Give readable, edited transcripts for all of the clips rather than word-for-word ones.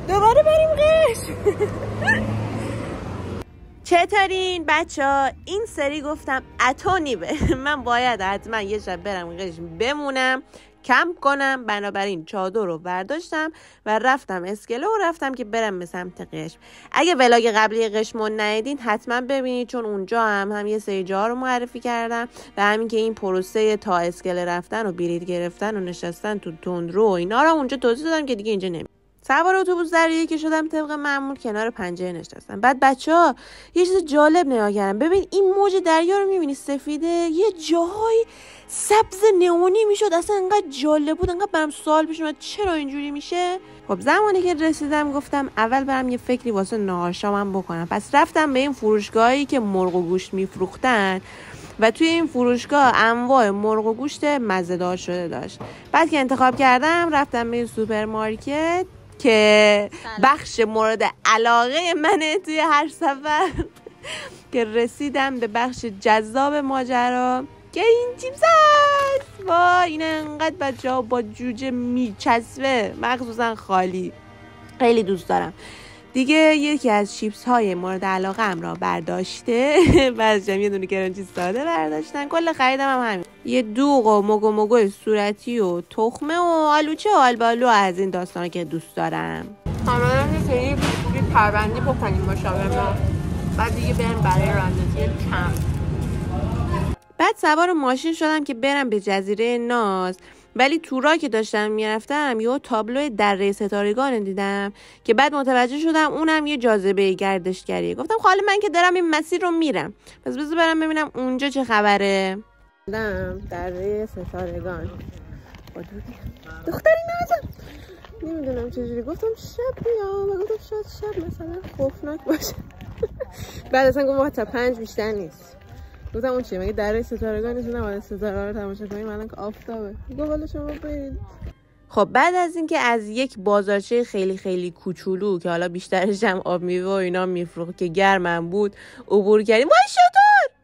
دوباره بریم قشم. چطورین بچه‌ها؟ این سری گفتم اتونی به من باید حتما یه شب برم قشم بمونم، کمپ کنم. بنابراین چادر رو برداشتم و رفتم اسکله و رفتم که برم به سمت قشم. اگه ولاگ قبلی قشم رو ندیدین حتما ببینید، چون اونجا هم یه سری جاها رو معرفی کردم و همین که این پروسه تا اسکله رفتن و بلیط گرفتن و نشستن تو تندرو و اینا رو اونجا توضیح دادم که دیگه اینجا نمی. سوار اتوبوس دریایی که شدم طبق معمول کنار پنجره نشستم. بعد بچه‌ها یه چیز جالب نگاه کردم. ببین این موج دریا رو می‌بینی سفیده، یه جاهای سبز نئونی میشد. اصلا انقدر جالب بود، انقدر برام سوال پیش اومد چرا اینجوری میشه. خب زمانی که رسیدم گفتم اول برم یه فکری واسه نهار شامم بکنم. پس رفتم به این فروشگاهی که مرغ و گوشت میفروختن و توی این فروشگاه انواع مرغ و گوشت مزه‌دار شده داشت. بعد که انتخاب کردم رفتم به سوپرمارکت که بخش مورد علاقه منه توی هر سفر که رسیدم به بخش جذاب ماجرا که این چیپس هست. وای این انقدر بچه‌ها با جوجه میچسبه، مخصوصا خالی، خیلی دوست دارم. دیگه یکی از چیپس های مورد علاقه ام را برداشته. بعدش یه دونه کرانچی ساده برداشتن. کل خریدم هم همین، یه دوغ و موگو صورتی و تخمه و آلوچه و آلبالو از این داستانا که دوست دارم. همه یه سری پرونده بکنیم با شاورما، بعد دیگه بریم برای رانندگی کمپ. بعد سوار ماشین شدم که برم به جزیره ناز، ولی تو راه که داشتم میرفتم یه تابلو دره ستارگان دیدم که بعد متوجه شدم اونم یه جاذبه گردشگریه. گفتم حالا من که دارم این مسیر رو میرم، پس بذار برم ببینم اونجا چه خبره. دره ستارگان دختری نازم، نمیدونم چجوری گفتم شب بیام و گفتم شاید شب مثلا خوفناک باشه. بعد اصلا گفتم تا 5 بیشتر نیست. گفتم اون چیه مگه دره ستارگان نیست؟ نباید ستاره رو تماشا کنیم الان که آفتابه. گفت والا شما برید. خب بعد از اینکه از یک بازارچه خیلی خیلی کوچولو که حالا بیشترش هم آب میوه و اینا میفروخت که گرمم بود عبور کردیم. وای شطور!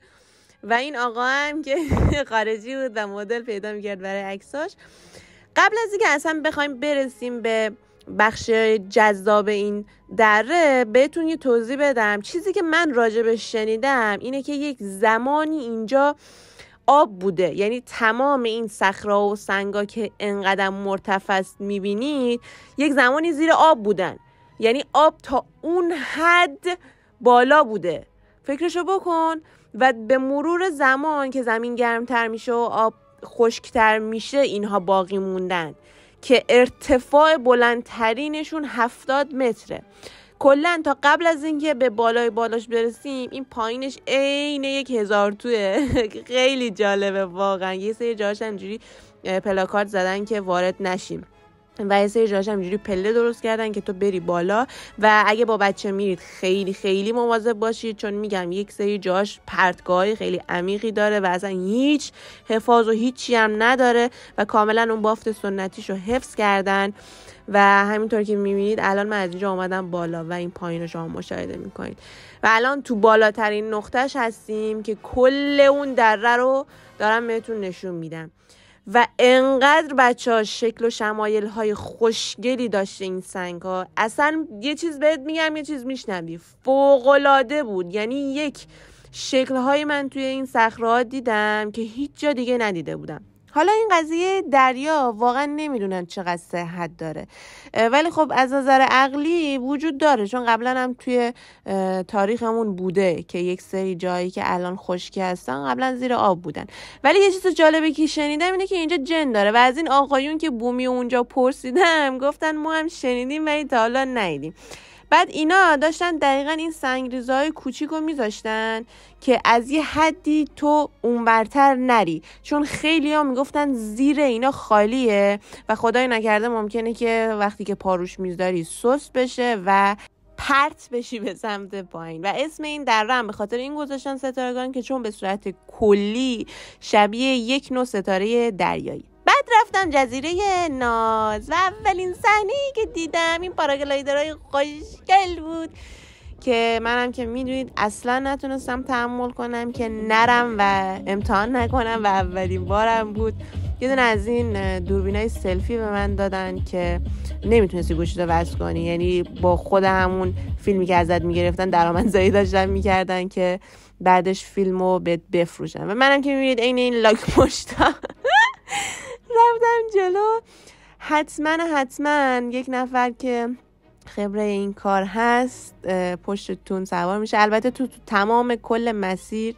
و این آقا هم که خارجی بود و مدل پیدا میکرد برای عکساش. قبل از اینکه اصلا بخوایم برسیم به بخش جذاب این دره بهتون یه توضیح بدم. چیزی که من راجبش شنیدم اینه که یک زمانی اینجا آب بوده، یعنی تمام این صخره‌ها و سنگا که انقدر مرتفع است میبینید یک زمانی زیر آب بودن، یعنی آب تا اون حد بالا بوده. فکرشو بکن. و به مرور زمان که زمین گرمتر میشه و آب خشکتر میشه اینها باقی موندن که ارتفاع بلندترینشون 70 متره. کلن تا قبل از اینکه به بالاش برسیم این پایینش عین 1000 توه. خیلی جالبه واقعا. یه سری جاهاش همینجوری پلاکارد زدن که وارد نشیم و یه سری جاهاش همینجوری پله درست کردن که تو بری بالا و اگه با بچه میرید خیلی خیلی مواظب باشید، چون میگم یک سری جاهاش پرتگاهی خیلی عمیقی داره و اصلا هیچ حفاظ و هیچی هم نداره و کاملا اون بافت سنتیشو حفظ کردن. و همینطور که میبینید الان من از اینجا اومدم بالا و این پایین رو شما مشاهده میکنید و الان تو بالاترین نقطهش هستیم که کل اون دره رو دارم بهتون نشون میدم و انقدر بچه‌ها شکل و شمایل های خوشگلی داشته این سنگ ها. اصلا یه چیز بهت میگم یه چیز میشنوی، فوق‌العاده بود. یعنی یک شکل های من توی این صخره‌ها دیدم که هیچ جا دیگه ندیده بودم. حالا این قضیه دریا واقعا نمیدونن چقدر صحت داره، ولی خب از نظر عقلی وجود داره، چون قبلا هم توی تاریخمون بوده که یک سری جایی که الان خشکی هستن قبلا زیر آب بودن. ولی یه چیز جالبی که شنیدم اینه که اینجا جن داره و از این آقایون که بومی اونجا پرسیدم گفتن ما هم شنیدیم ولی تا حالا ندیدیم. بعد اینا داشتن دقیقاً این سنگریزهای کوچیکو میذاشتن که از یه حدی تو اونورتر نری، چون خیلی ها میگفتن زیر اینا خالیه و خدای نکرده ممکنه که وقتی که پاروش میذاری سست بشه و پرت بشی به سمت پایین. و اسم این دره هم به خاطر این گذاشتن ستارگان که چون به صورت کلی شبیه یک نوع ستاره دریایی. بعد رفتم جزیره ناز و اولین صحنه‌ای که دیدم این پاراگلایدرهای خوشگل بود که منم که میدونید اصلا نتونستم تحمل کنم که نرم و امتحان نکنم و اولین بارم بود یه دونه از این دوربینای سلفی به من دادن که نمیتونستی گوشیتو وصل کنی، یعنی با خود همون فیلمی که ازت میگرفتن درآمدزایی داشتن میکردن که بعدش فیلمو بهت بفروشن. و منم که میبینید عین این لاک پشتا رفتم جلو. حتما یک نفر که خبره این کار هست پشتتون سوار میشه. البته تو تمام کل مسیر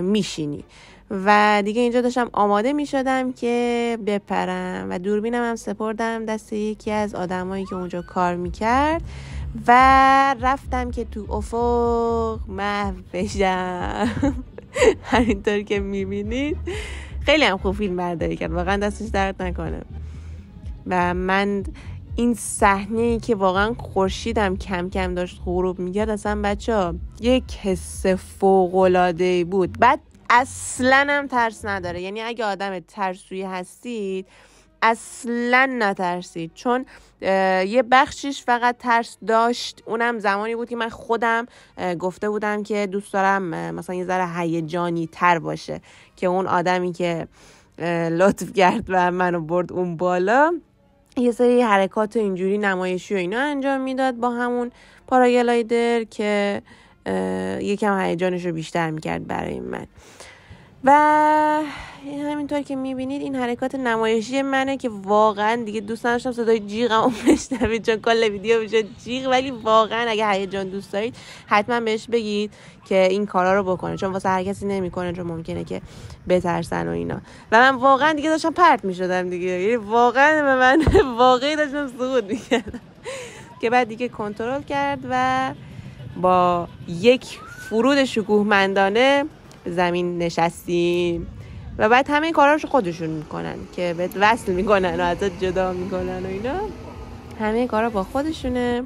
میشینی. و دیگه اینجا داشتم آماده میشدم که بپرم و دوربینم هم سپردم دست یکی از آدمایی که اونجا کار میکرد و رفتم که تو افق محو بشم. همینطور که میبینید خیلی هم خوب فیلم برداری کرد، واقعا دستش درد نکنه. و من این صحنه‌ای که واقعا خورشیدم کم کم داشت غروب میکرد، اصلا بچه‌ها یک حس فوق‌العاده‌ای بود. بعد اصلا هم ترس نداره، یعنی اگه آدم ترسویی هستید اصلا نترسید، چون یه بخشش فقط ترس داشت. اونم زمانی بود که من خودم گفته بودم که دوست دارم مثلا یه ذره هیجانی تر باشه، که اون آدمی که لطف کرد و منو برد اون بالا یه سری حرکات اینجوری نمایشی و اینا انجام میداد با همون پاراگلایدر که یکم هیجانش رو بیشتر میکرد برای من. و همینطور که میبینید این حرکات نمایشی منه که واقعا دیگه دوست نداشتم صدای جیغم بشنوید، چون کل ویدیو میشه جیغ. ولی واقعا اگه هیجان دوست دارید حتما بهش بگید که این کارا رو بکنه، چون واسه هر کسی نمیکنه، چون ممکنه که بترسن و اینا. و من واقعا دیگه داشتم پرت میشدم دیگه، یعنی واقعا من واقعی داشتم سقوط میکردم که بعد دیگه کنترل کرد و با یک فرود شکوهمندانه زمین نشستیم. و بعد همه این کاراشو خودشون میکنن که بهت وصل میکنن و ازت جدا میکنن و اینا، همه کارا با خودشونه.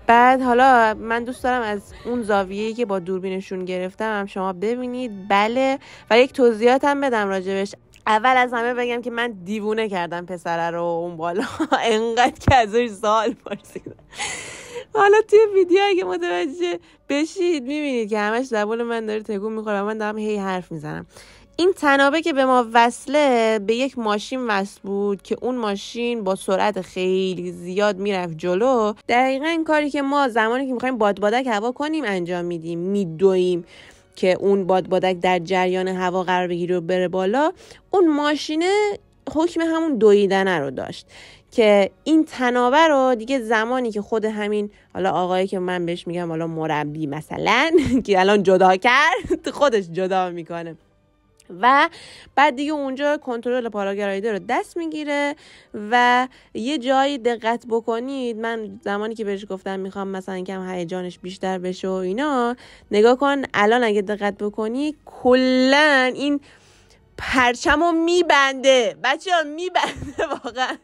بعد حالا من دوست دارم از اون زاویه‌ای که با دوربینشون گرفتم هم شما ببینید. بله، و یک توضیحات هم بدم راجبش. اول از همه بگم که من دیوونه کردم پسره رو اون بالا انقدر که ازش سوال پرسیدم. حالا توی ویدیو اگه متوجه بشید میبینید که همش زبون من داره تکون میخوره و من دارم هی حرف میزنم. این تنابه که به ما وصله به یک ماشین وصل بود که اون ماشین با سرعت خیلی زیاد میرفت جلو. دقیقا این کاری که ما زمانی که میخوایم بادبادک هوا کنیم انجام میدیم، میدویم که اون بادبادک در جریان هوا قرار بگیره و بره بالا. اون ماشینه حکم همون دویدنه رو داشت که این تنابه رو دیگه زمانی که خود همین حالا آقایی که من بهش میگم حالا مربی مثلا که الان جدا کرد خودش جدا میکنه و بعد دیگه اونجا کنترل پاراگلایدر رو دست میگیره. و یه جایی دقت بکنید، من زمانی که بهش گفتم میخوام مثلا کم هیجانش بیشتر بشه و اینا، نگاه کن الان اگه دقت بکنی کلن این پرچمو میبنده بچه‌ها، میبنده واقعا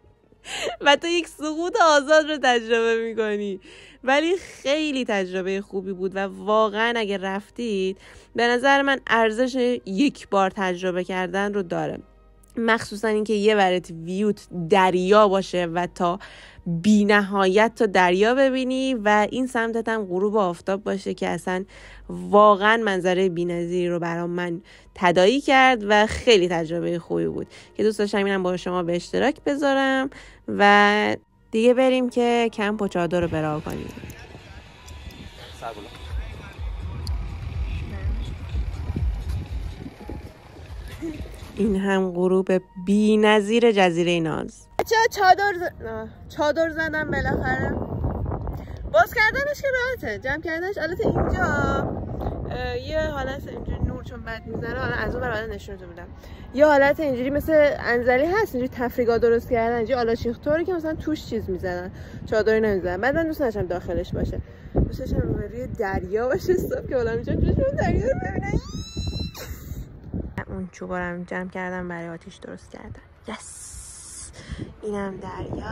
و تو یک سقوط آزاد رو تجربه میکنی. ولی خیلی تجربه خوبی بود و واقعا اگه رفتید به نظر من ارزش یک بار تجربه کردن رو داره، مخصوصا اینکه یه ورت ویوت دریا باشه و تا بی نهایت تا دریا ببینی و این سمتت هم غروب آفتاب باشه که اصلا واقعا منظره بی‌نظیری رو برام من تداعی کرد و خیلی تجربه خوبی بود که دوست داشتم اینم با شما به اشتراک بذارم. و دیگه بریم که کمپ و چادر رو برا کنیم. این هم غروب بی‌نظیر جزیره ناز. چادر زدم بالاخره. باز کردنش که راحته، جمع کردنش. البته اینجا یه حالت اینجوری نور چون بد میزنه، حالا از اون برای نشونتون میدم. یه حالت اینجوری مثل انزلی هست، اینجوری تفریگا درست کردن، اینجوری آلاچیخ طوری که مثلا توش چیز میزنن، چادری نمیزنن. بعد من دوست داشتم داخلش باشه، دوست داشتم روی دریا باشه صبح که بالا میشم جوش اون دریا رو ببینم. اون چوبارم جمع کردم برای آتیش درست کردن. یس، اینم دریا.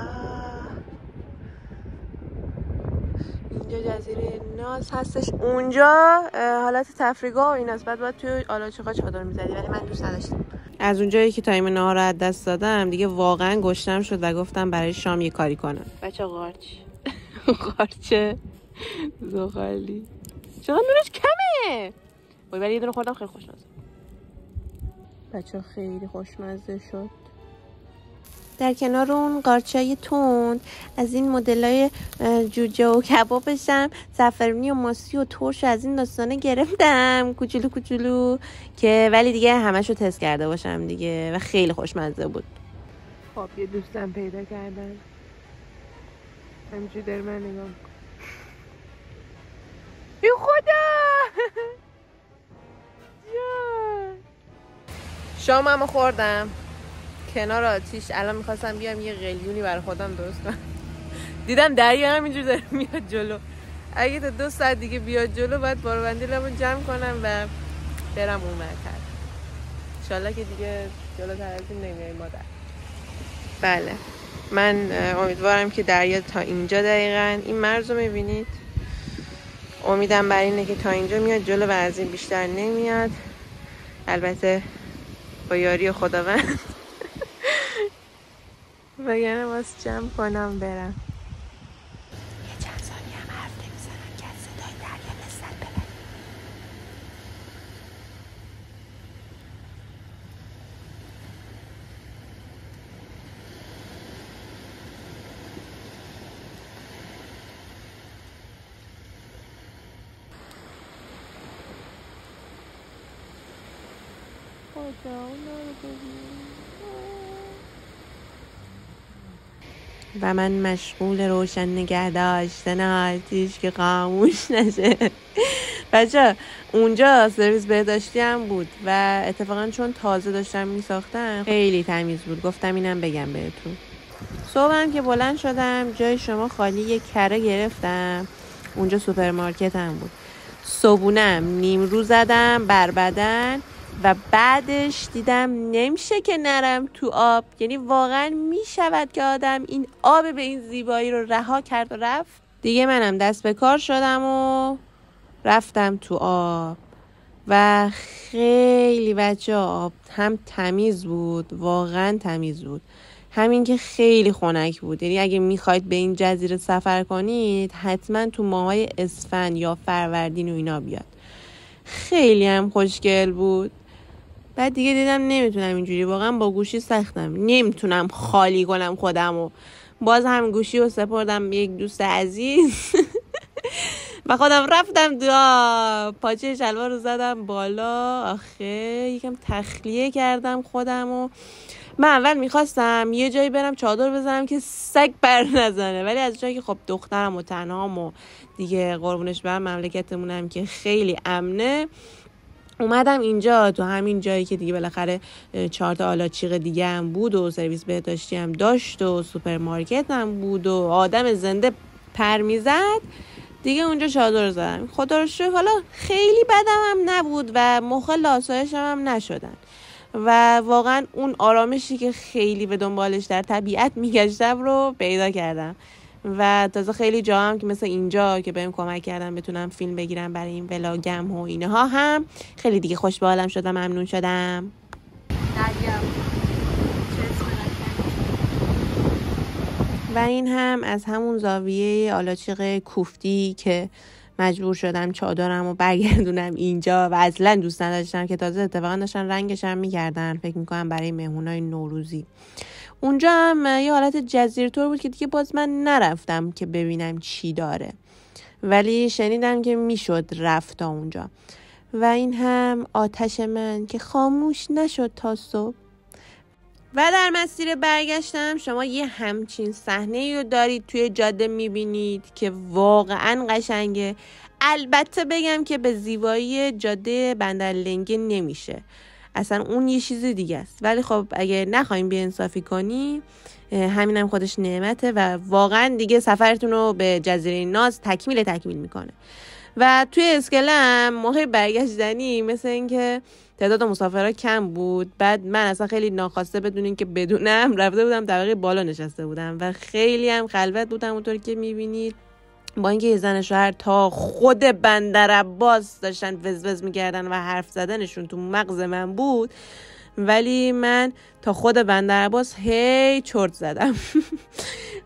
اینجا جزیره ناز هستش، اونجا حالت تفریگا و این است. بعد باید توی آلاچیقا چادر میزدی ولی من دوست نداشتم. از اونجایی که تایم نهار رو از دست دادم دیگه واقعا گشتم شد و گفتم برای شام یه کاری کنم. بچه قارچ قارچه زغالی چقدر نورش کمه ولی یه دونه خوردم خیلی خوشمزه. بچه خیلی خوشمزه شد. در کنار اون قارچای تند از این مدلای جوجه و کبابشم زعفرونی و ماسی و ترش از این داستانه گرفتم کوچولو کوچولو که ولی دیگه همشو تست کرده باشم دیگه و خیلی خوشمزه بود. خب یه دوستم پیدا کردن همینجوری در من نگاه ای خدا شاممو خوردم کنار آتیش. الان میخواستم بیام یه قلیونی برای خودم درست کنم دیدم دریا همینجور داره میاد جلو. اگه تا 2 ساعت دیگه بیاد جلو باید باروبندی لبو جمع کنم و برم اون مرکز. انشالله که دیگه جلوتر از این نمیای مادر. بله من امیدوارم که دریا تا اینجا دقیقاً این مرز رو میبینید. امیدم بر اینه که تا اینجا میاد جلو و از این بیشتر نمیاد. البته با یاری خداوند وگرنه باز جمع کنم برم. یه چند ثانیه هم حرف نمیزنم که از صدای دریا لذت ببرم. و من مشغول روشن نگه داشتن آتیش که خاموش نشه. بچه اونجا سرویس بهداشتی هم بود و اتفاقا چون تازه داشتم میساختم خیلی تمیز بود. گفتم اینم بگم بهتون. صبحم که بلند شدم جای شما خالی یک کره گرفتم. اونجا سوپرمارکت هم بود. صبحونم نیمرو زدم بر بدن و بعدش دیدم نمیشه که نرم تو آب. یعنی واقعا میشود که آدم این آب به این زیبایی رو رها کرد و رفت. دیگه منم دست به کار شدم و رفتم تو آب و خیلی بچه آب هم تمیز بود، واقعا تمیز بود، همین که خیلی خنک بود. یعنی اگه میخواید به این جزیره سفر کنید حتما تو ماهای اسفند یا فروردین و اینا بیاد. خیلی هم خوشگل بود. بعد دیگه دیدم نمیتونم اینجوری، واقعا با گوشی سختم، نمیتونم خالی کنم خودمو. باز هم گوشی رو سپردم به یک دوست عزیز و خودم رفتم تو پاچه شلوار رو زدم بالا. آخه یکم تخلیه کردم خودمو. من اول میخواستم یه جایی برم چادر بزنم که سگ پر نزنه، ولی از جایی که خب دخترم و تنهام و دیگه قربونش برم مملکتمونم که خیلی امنه، اومدم اینجا تو همین جایی که دیگه بالاخره 4 تا آلاچیق دیگه هم بود و سرویس بهداشتی هم داشت و سوپرمارکت هم بود و آدم زنده پر میزد دیگه. اونجا چادر زدم. خدا رو شکر حالا خیلی بدم هم نبود و مخل آسایشم هم نشدن و واقعا اون آرامشی که خیلی به دنبالش در طبیعت میگشتم رو پیدا کردم. و تازه خیلی جا هم که مثل اینجا که بهم کمک کردن بتونم فیلم بگیرم برای این ولاگم و اینها هم خیلی دیگه خوش به حالم شدم، ممنون شدم. و این هم از همون زاویه آلاچیق کوفتی که مجبور شدم چادرم رو برگردونم اینجا و اصلا دوست نداشتم که تازه اتفاقا داشتن رنگش هم می‌کردن، فکر می‌کنم برای مهمونای نوروزی. اونجا هم یه حالت جزیره طور بود که دیگه باز من نرفتم که ببینم چی داره، ولی شنیدم که میشد رفت تا اونجا. و این هم آتش من که خاموش نشد تا صبح. و در مسیر برگشتم شما یه همچین صحنه‌ای رو دارید توی جاده میبینید که واقعا قشنگه. البته بگم که به زیبایی جاده بندرلنگه نمیشه، اصلا اون یه چیز دیگه است. ولی خب اگه نخوایم بی‌انصافی کنی همینم خودش نعمته و واقعا دیگه سفرتون رو به جزیره ناز تکمیل میکنه. و توی اسکله هم موقع برگشتنی مثل این که تعداد مسافرها کم بود. بعد من اصلا خیلی ناخواسته بدون این که بدونم رفته بودم طبقه بالا نشسته بودم و خیلی هم خلوت بودم اونطوری که میبینید، با اینکه یه زن شوهر تا خود بندرعباس داشتن وزوز میکردن و حرف زدنشون تو مغز من بود، ولی من تا خود بندرعباس هی چرت زدم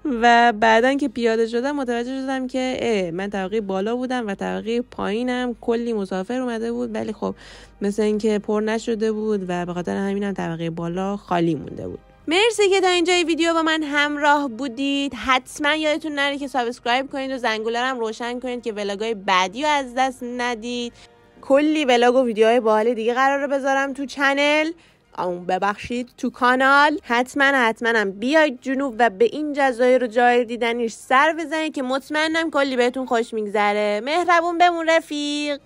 و بعدن که پیاده شدم متوجه شدم که من طبقه بالا بودم و طبقه پایینم کلی مسافر اومده بود، ولی خب مثل اینکه پر نشده بود و به خاطر همینم طبقه بالا خالی مونده بود. مرسی که تا اینجای ویدیو با من همراه بودید. حتما یادتون نره که سابسکرایب کنید و زنگوله رو هم روشن کنید که ولاگای بعدی رو از دست ندید. کلی ولاگ و ویدیوهای باحال دیگه قراره بذارم تو چنل، تو کانال. حتما بیاید جنوب و به این جزایر و جای دیدنیش سر بزنید که مطمئنم کلی بهتون خوش میگذره. مهربون بمون رفیق.